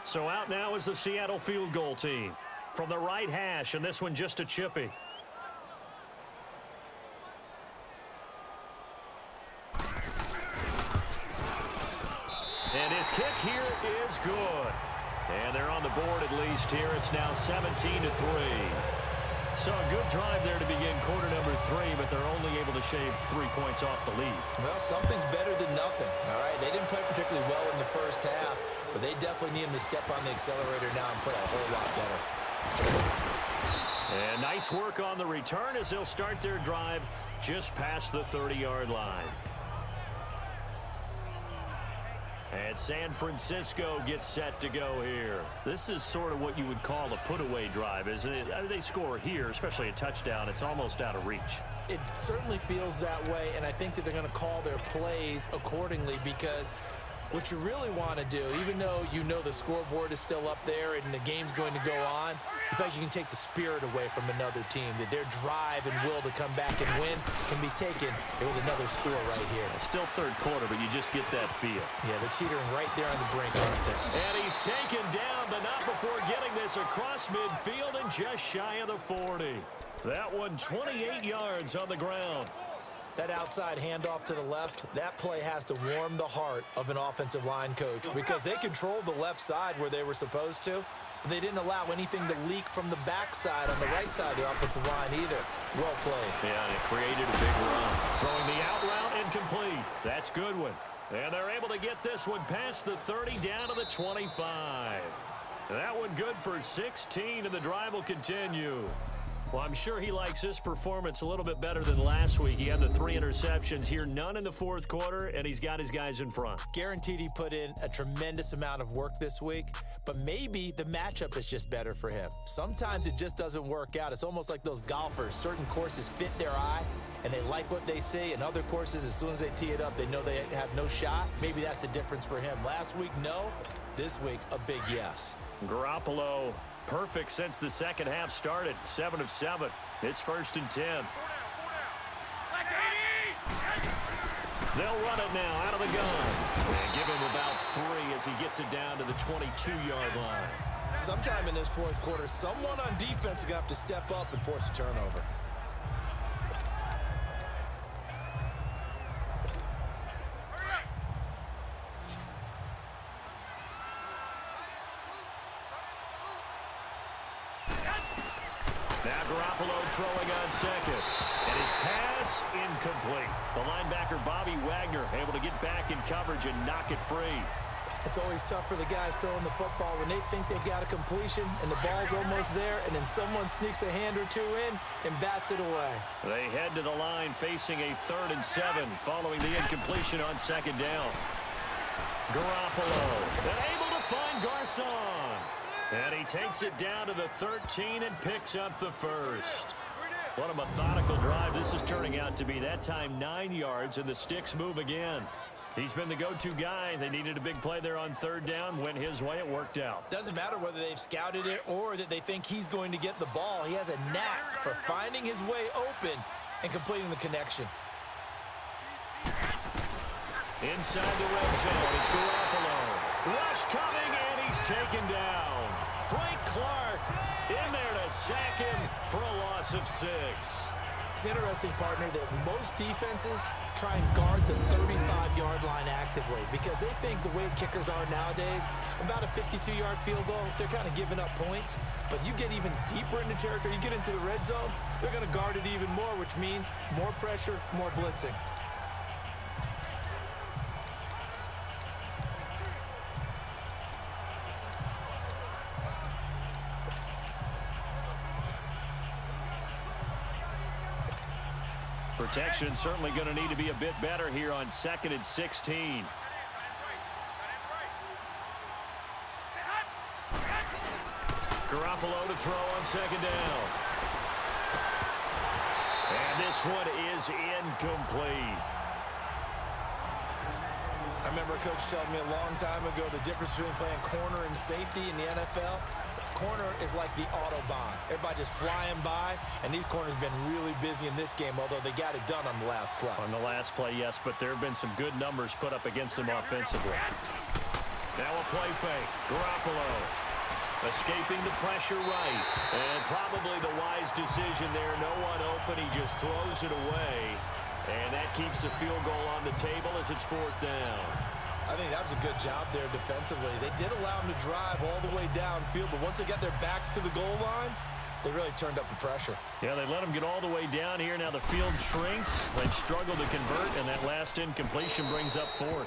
So out now is the Seattle field goal team. From the right hash, and this one just a chippy. And his kick here is good. And they're on the board at least here. It's now 17-3. So a good drive there to begin quarter number 3, but they're only able to shave 3 points off the lead. Well, something's better than nothing, all right? They didn't play particularly well in the 1st half, but they definitely need them to step on the accelerator now and play a whole lot better. And nice work on the return as they'll start their drive just past the 30-yard line. And San Francisco gets set to go here. This is sort of what you would call a put-away drive, isn't it? I mean, they score here, especially a touchdown. It's almost out of reach. It certainly feels that way, and I think that they're going to call their plays accordingly, because what you really want to do, even though you know the scoreboard is still up there and the game's going to go on, You feel like you can take the spirit away from another team, that their drive and will to come back and win can be taken with another score right here. Still third quarter, but you just get that feel. Yeah, they're teetering right there on the brink, aren't they? And he's taken down, but not before getting this across midfield and just shy of the 40. That one 28 yards on the ground. That outside handoff to the left, that play has to warm the heart of an offensive line coach because they controlled the left side where they were supposed to, but they didn't allow anything to leak from the backside on the right side of the offensive line either. Well played. Yeah, and it created a big run. Throwing the out route incomplete. That's good one. And they're able to get this one past the 30 down to the 25. That one good for 16, and the drive will continue. Well, I'm sure he likes this performance a little bit better than last week. He had the 3 interceptions here, none in the fourth quarter, and he's got his guys in front. Guaranteed he put in a tremendous amount of work this week, but maybe the matchup is just better for him. Sometimes it just doesn't work out. It's almost like those golfers. Certain courses fit their eye, and they like what they see, and other courses, as soon as they tee it up, they know they have no shot. Maybe that's the difference for him. Last week, no. This week, a big yes. Garoppolo, perfect since the second half started. 7 of 7. It's 1st and 10. They'll run it now out of the gun. And give him about 3 as he gets it down to the 22-yard line. Sometime in this fourth quarter, someone on defense is going to have to step up and force a turnover. Now Garoppolo throwing on second. And his pass incomplete. The linebacker Bobby Wagner able to get back in coverage and knock it free. It's always tough for the guys throwing the football when they think they've got a completion and the ball's almost there, and then someone sneaks a hand or two in and bats it away. They head to the line facing a 3rd and 7 following the incompletion on second down. Garoppolo and able to find Garcon. And he takes it down to the 13 and picks up the 1st. What a methodical drive this is turning out to be. That time 9 yards, and the sticks move again. He's been the go-to guy. They needed a big play there on 3rd down. Went his way. It worked out. Doesn't matter whether they've scouted it or that they think he's going to get the ball. He has a knack for finding his way open and completing the connection. Inside the red zone, it's Garoppolo. Rush coming, and he's taken down. Frank Clark in there to sack him for a loss of 6. It's interesting, partner, that most defenses try and guard the 35-yard line actively because they think the way kickers are nowadays, about a 52-yard field goal, they're kind of giving up points. But you get even deeper into territory, you get into the red zone, they're going to guard it even more, which means more pressure, more blitzing. Protection certainly going to need to be a bit better here on 2nd and 16. Garoppolo to throw on 2nd down. And this one is incomplete. I remember a coach telling me a long time ago the difference between playing corner and safety in the NFL. Corner is like the Autobahn. Everybody just flying by, and these corners have been really busy in this game, although they got it done on the last play. On the last play, yes, but there have been some good numbers put up against them offensively. Now a play fake. Garoppolo escaping the pressure right. And probably the wise decision there. No one open. He just throws it away. And that keeps the field goal on the table as it's 4th down. I think that was a good job there defensively. They did allow them to drive all the way downfield, but once they got their backs to the goal line, they really turned up the pressure. Yeah, they let them get all the way down here. Now the field shrinks. They've struggled to convert, and that last incompletion brings up 4th.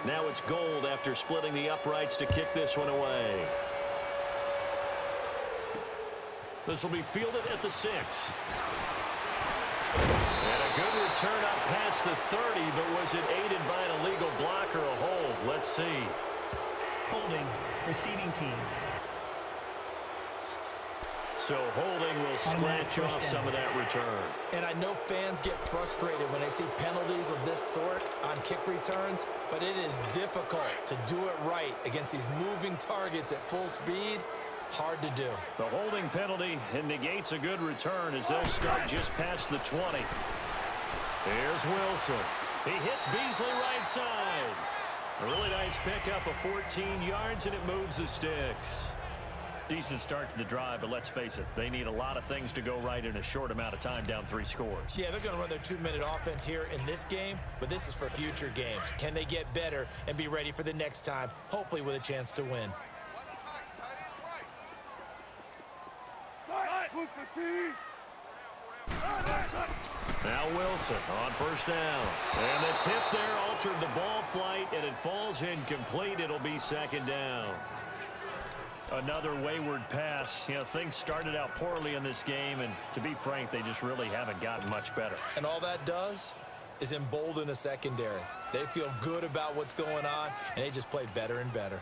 Now it's Gold after splitting the uprights to kick this one away. This will be fielded at the 6. And a good return up past the 30, but was it aided by an illegal block or a hold? Let's see. Holding. Receiving team. So holding will scratch off some of that return. And I know fans get frustrated when they see penalties of this sort on kick returns, but it is difficult to do it right against these moving targets at full speed. Hard to do. The holding penalty negates a good return as they'll start just past the 20. Here's Wilson. He hits Beasley right side. A really nice pickup of 14 yards, and it moves the sticks. Decent start to the drive, but let's face it, they need a lot of things to go right in a short amount of time, down 3 scores. Yeah, they're going to run their 2-minute offense here in this game, but this is for future games. Can they get better and be ready for the next time, hopefully with a chance to win? Now Wilson on first down. And the tip there altered the ball flight, and it falls incomplete. It'll be second down. Another wayward pass. You know, things started out poorly in this game, and to be frank, they just really haven't gotten much better. And all that does is embolden a secondary. They feel good about what's going on, and they just play better and better.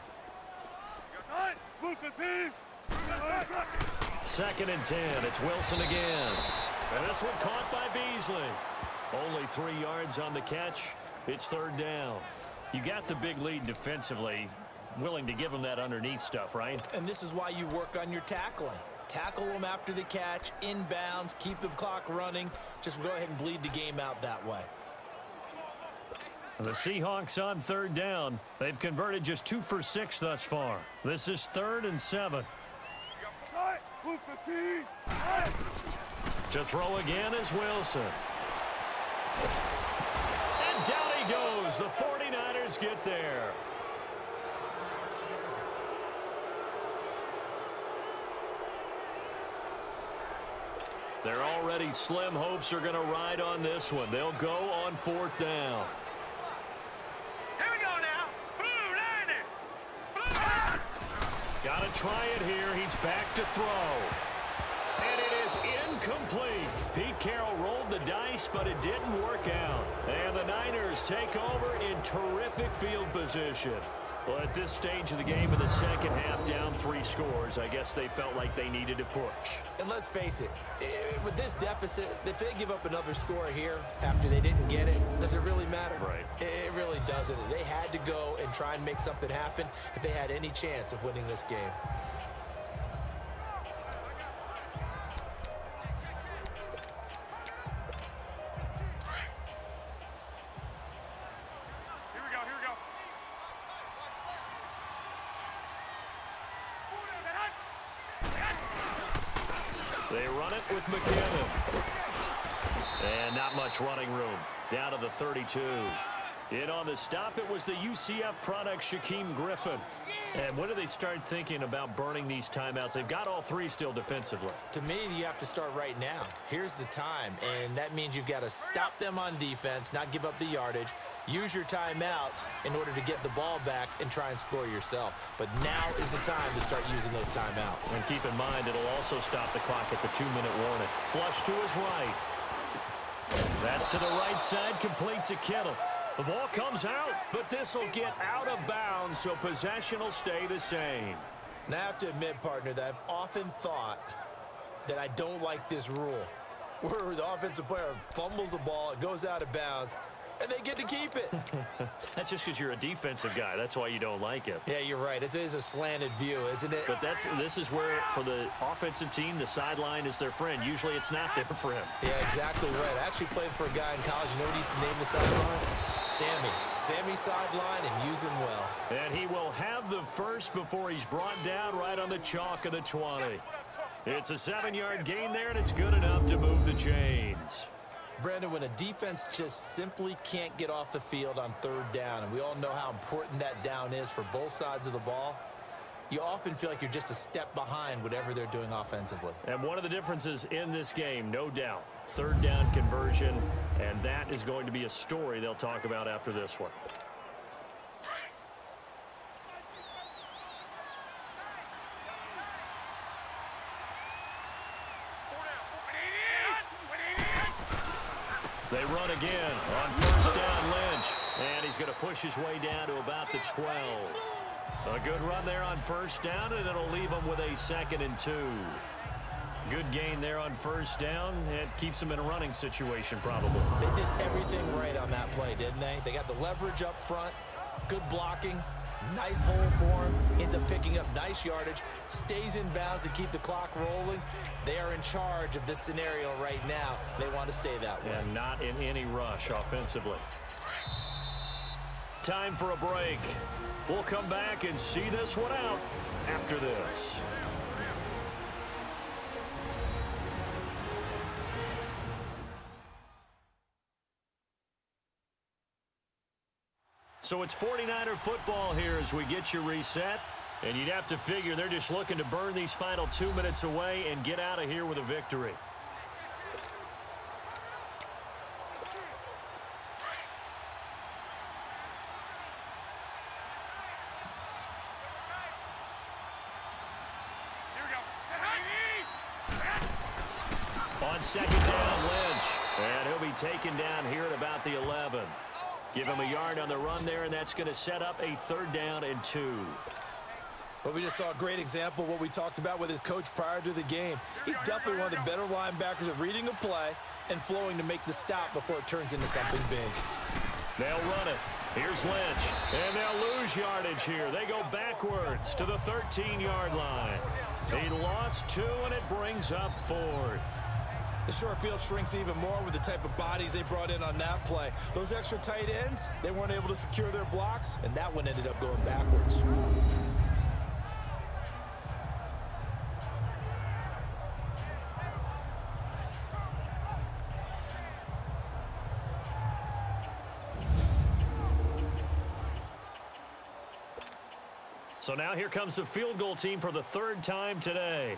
Second and 10. It's Wilson again. And this one caught by Beasley. Only 3 yards on the catch. It's third down. You got the big lead defensively. Willing to give them that underneath stuff, right? And this is why you work on your tackling. Tackle them after the catch, inbounds, keep the clock running. Just go ahead and bleed the game out that way. The Seahawks on third down. They've converted just 2 for 6 thus far. This is 3rd and 7. To throw again is Wilson. And down he goes. The 49ers get there. Their already slim hopes are going to ride on this one. They'll go on 4th down. Here we go now. Blue Niner. Got to try it here. He's back to throw. And it is incomplete. Pete Carroll rolled the dice, but it didn't work out. And the Niners take over in terrific field position. Well, at this stage of the game in the second half, down 3 scores, I guess they felt like they needed to push. And let's face it, with this deficit, if they give up another score here after they didn't get it, does it really matter? Right. It really doesn't. They had to go and try and make something happen if they had any chance of winning this game. They run it with McKinnon. And not much running room. Down to the 32. In on the stop, it was the UCF product, Shaquem Griffin. And when do they start thinking about burning these timeouts? They've got all 3 still defensively. To me, you have to start right now. Here's the time, and that means you've got to stop them on defense, not give up the yardage, use your timeouts in order to get the ball back and try and score yourself. But now is the time to start using those timeouts. And keep in mind, it'll also stop the clock at the 2-minute warning. Flush to his right. That's to the right side, complete to Kittle. The ball comes out, but this will get out of bounds, so possession will stay the same. Now, I have to admit, partner, that I've often thought that I don't like this rule, where the offensive player fumbles the ball, it goes out of bounds, and they get to keep it. That's just because you're a defensive guy. That's why you don't like it. Yeah, you're right. It is a slanted view, isn't it? But this is where, for the offensive team, the sideline is their friend. Usually it's not there for him. Yeah, exactly right. I actually played for a guy in college. You know what he used to name the sideline? Sammy. Sammy sideline, and use him well. And he will have the first before he's brought down right on the chalk of the 20. It's a 7-yard gain there, and it's good enough to move the chains. Brandon, when a defense just simply can't get off the field on 3rd down, and we all know how important that down is for both sides of the ball, you often feel like you're just a step behind whatever they're doing offensively. And one of the differences in this game, no doubt, 3rd down conversion, and that is going to be a story they'll talk about after this one. They run again on first down, Lynch. And he's going to push his way down to about the 12. A good run there on first down, and it'll leave him with a 2nd and 2. Good gain there on first down. It keeps him in a running situation, probably. They did everything right on that play, didn't they? They got the leverage up front, good blocking, nice hole for him, ends up picking up nice yardage, stays in bounds to keep the clock rolling. They are in charge of this scenario right now. They want to stay that way. And not in any rush offensively. Time for a break. We'll come back and see this one out after this. So it's 49er football here as we get you reset. And you'd have to figure they're just looking to burn these final 2 minutes away and get out of here with a victory. On second down, Lynch. And he'll be taken down here at about the 11. Give him a yard on the run there, and that's going to set up a 3rd down and 2. But we just saw a great example of what we talked about with his coach prior to the game. He's definitely one of the better linebackers at reading a play and flowing to make the stop before it turns into something big. They'll run it. Here's Lynch. And they'll lose yardage here. They go backwards to the 13-yard line. He lost 2, and it brings up 4th. The short field shrinks even more with the type of bodies they brought in on that play. Those extra tight ends, they weren't able to secure their blocks, and that one ended up going backwards. So now here comes the field goal team for the 3rd time today.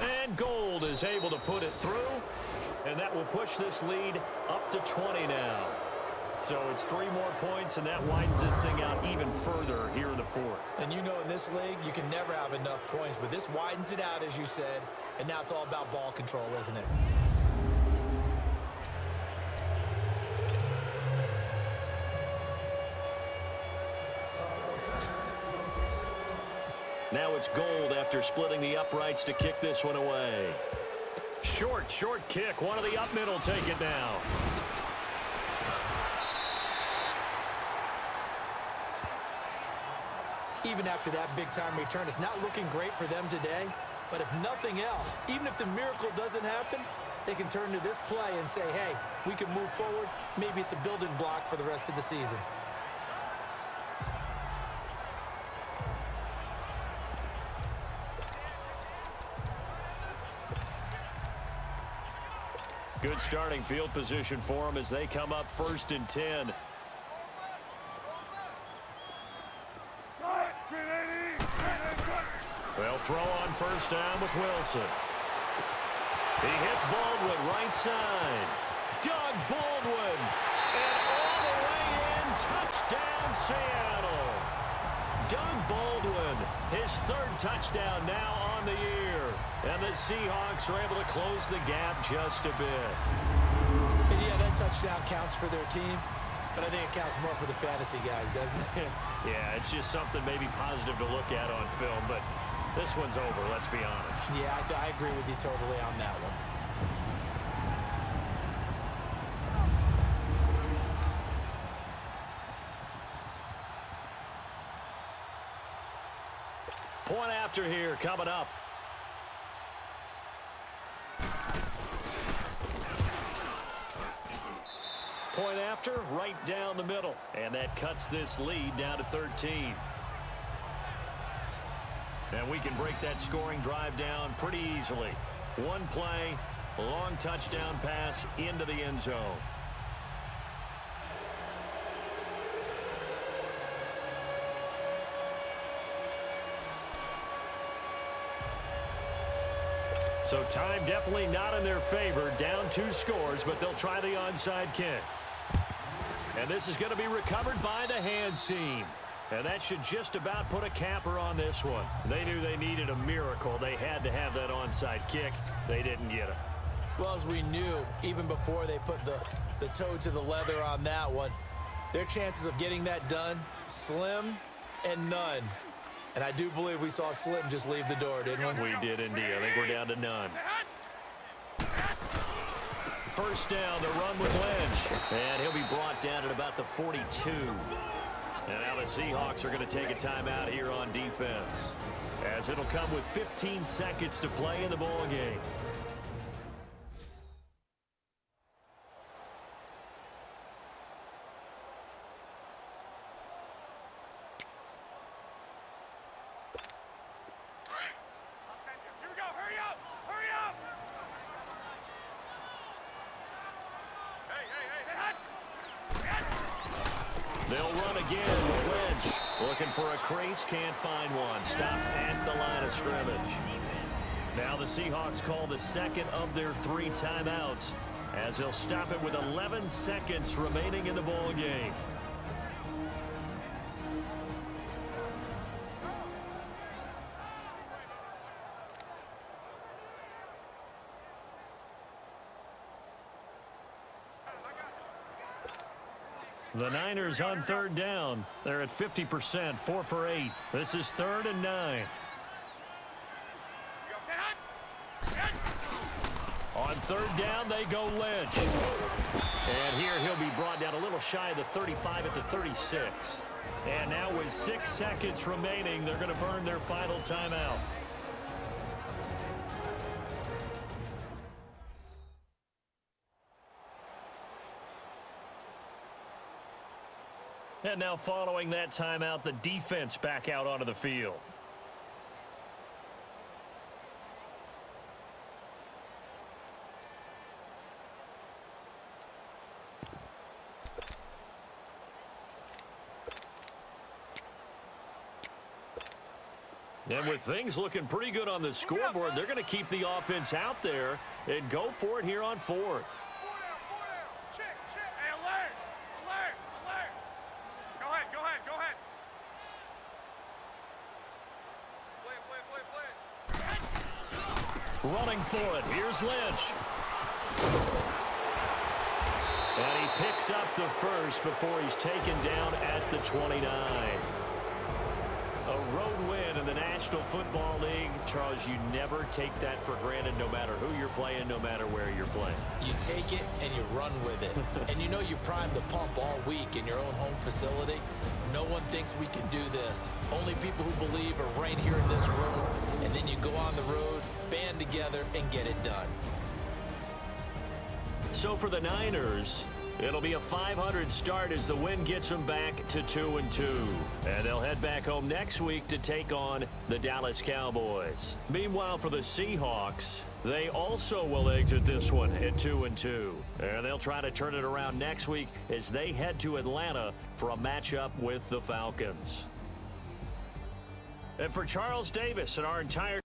And Gold is able to put it through, and that will push this lead up to 20 now. So it's 3 more points, and that widens this thing out even further here in the 4th. And you know in this league, you can never have enough points, but this widens it out, as you said, and now it's all about ball control, isn't it? Now it's Gold after splitting the uprights to kick this one away. Short kick. One of the up middle take it now. Even after that big-time return, it's not looking great for them today. But if nothing else, even if the miracle doesn't happen, they can turn to this play and say, hey, we can move forward. Maybe it's a building block for the rest of the season. Good starting field position for them as they come up 1st and 10. They'll throw on first down with Wilson. He hits Baldwin right side. Doug Baldwin. And all the way in. Touchdown, Seattle. Doug Baldwin, his 3rd touchdown now on the year. And the Seahawks are able to close the gap just a bit. And yeah, that touchdown counts for their team. But I think it counts more for the fantasy guys, doesn't it? Yeah, it's just something maybe positive to look at on film. But this one's over, let's be honest. Yeah, I agree with you totally on that one. Point after here coming up. Point after, right down the middle. And that cuts this lead down to 13. And we can break that scoring drive down pretty easily. One play, a long touchdown pass into the end zone. So time definitely not in their favor. Down 2 scores, but they'll try the onside kick. And this is going to be recovered by the hands team. And that should just about put a capper on this one. They knew they needed a miracle. They had to have that onside kick. They didn't get it. Well, as we knew, even before they put the toe to the leather on that one, their chances of getting that done, slim and none. And I do believe we saw Slim just leave the door, didn't we? We did indeed. I think we're down to none. First down, the run with Lynch. And he'll be brought down at about the 42. And now the Seahawks are going to take a timeout here on defense, as it'll come with 15 seconds to play in the ball game. They'll run again with Lynch. Looking for a crease, can't find one. Stopped at the line of scrimmage. Now the Seahawks call the second of their 3 timeouts, as they'll stop it with 11 seconds remaining in the ball game. The Niners on third down. They're at 50%, 4 for 8. This is 3rd and 9. On third down, they go Lynch. And here he'll be brought down a little shy of the 35 at the 36. And now with 6 seconds remaining, they're going to burn their final timeout. And now following that timeout, the defense back out onto the field. And with things looking pretty good on the scoreboard, they're going to keep the offense out there and go for it here on 4th. Running for it. Here's Lynch. And he picks up the first before he's taken down at the 29. A road win in the National Football League. Charles, you never take that for granted, no matter who you're playing, no matter where you're playing. You take it and you run with it. And you know you prime the pump all week in your own home facility. No one thinks we can do this. Only people who believe are right here in this room. And then you go on the road, band together, and get it done. So for the Niners, it'll be a .500 start as the win gets them back to 2-2. And they'll head back home next week to take on the Dallas Cowboys. Meanwhile, for the Seahawks, they also will exit this one at 2-2. And they'll try to turn it around next week as they head to Atlanta for a matchup with the Falcons. And for Charles Davis and our entire